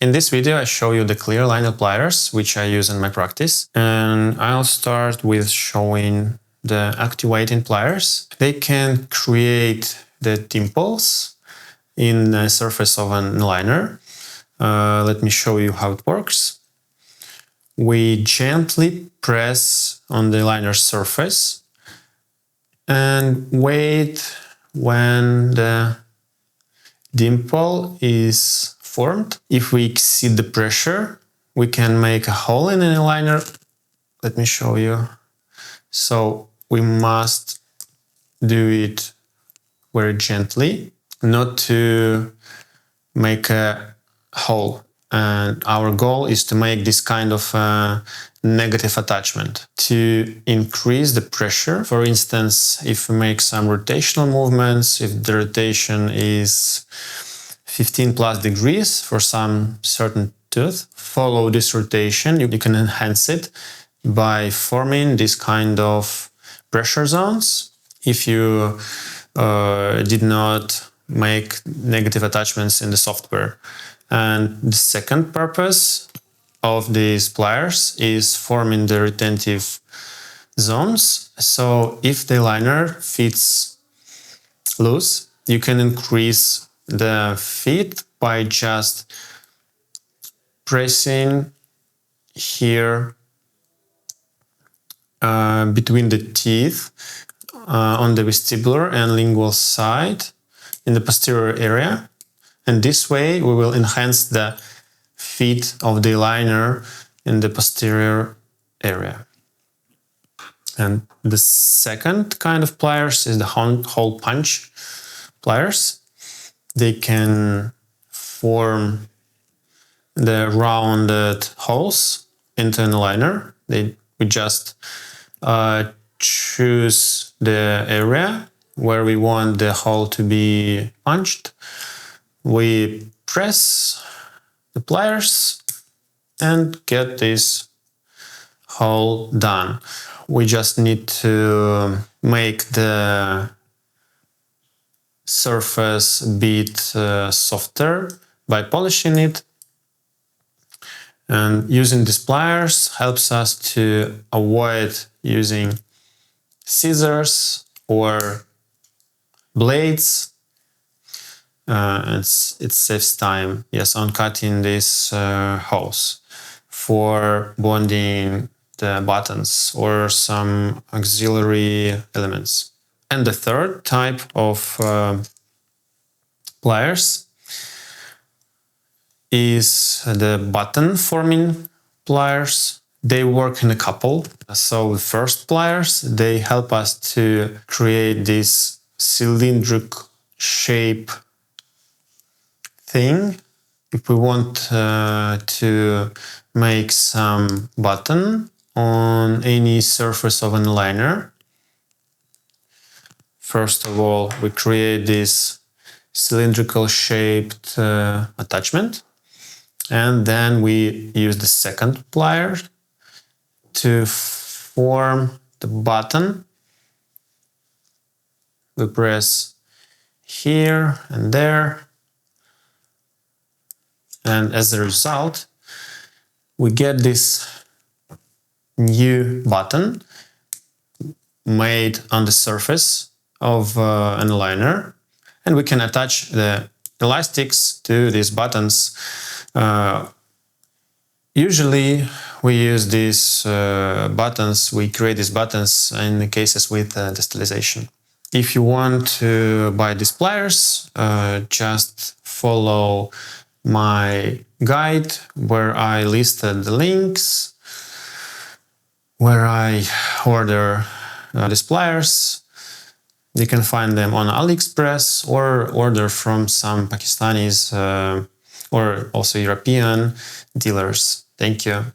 In this video, I show you the clear liner pliers, which I use in my practice. And I'll start with showing the activating pliers. They can create the dimples in the surface of an liner. Let me show you how it works. We gently press on the liner surface and wait when the dimple is formed. If we exceed the pressure, we can make a hole in the liner. Let me show you. So we must do it very gently, not to make a hole. And our goal is to make this kind of negative attachment to increase the pressure. For instance, if we make some rotational movements, if the rotation is 15 plus degrees for some certain tooth, follow this rotation. You can enhance it by forming this kind of pressure zones. If you did not make negative attachments in the software. And the second purpose of these pliers is forming the retentive zones. So if the liner fits loose, you can increase the fit by just pressing here between the teeth on the vestibular and lingual side in the posterior area. And this way we will enhance the fit of the liner in the posterior area. And the second kind of pliers is the hole punch pliers. They can form the rounded holes into an liner. We just choose the area where we want the hole to be punched. We press the pliers and get this hole done. We just need to make the surface a bit softer by polishing it. And using these pliers helps us to avoid using scissors or blades. It saves time, yes, on cutting these holes for bonding the buttons or some auxiliary elements. And the third type of pliers is the button forming pliers. They work in a couple. So the first pliers, they help us to create this cylindrical shape thing. If we want to make some button on any surface of an liner, first of all, we create this cylindrical shaped attachment, and then we use the second plier to form the button. We press here and there. And as a result, we get this new button made on the surface of an liner, and we can attach the elastics to these buttons. Usually we use these buttons, we create these buttons in the cases with distalization. If you want to buy these pliers, just follow my guide where I listed the links where I order these pliers. You can find them on AliExpress or order from some Pakistanis or also European dealers. Thank you.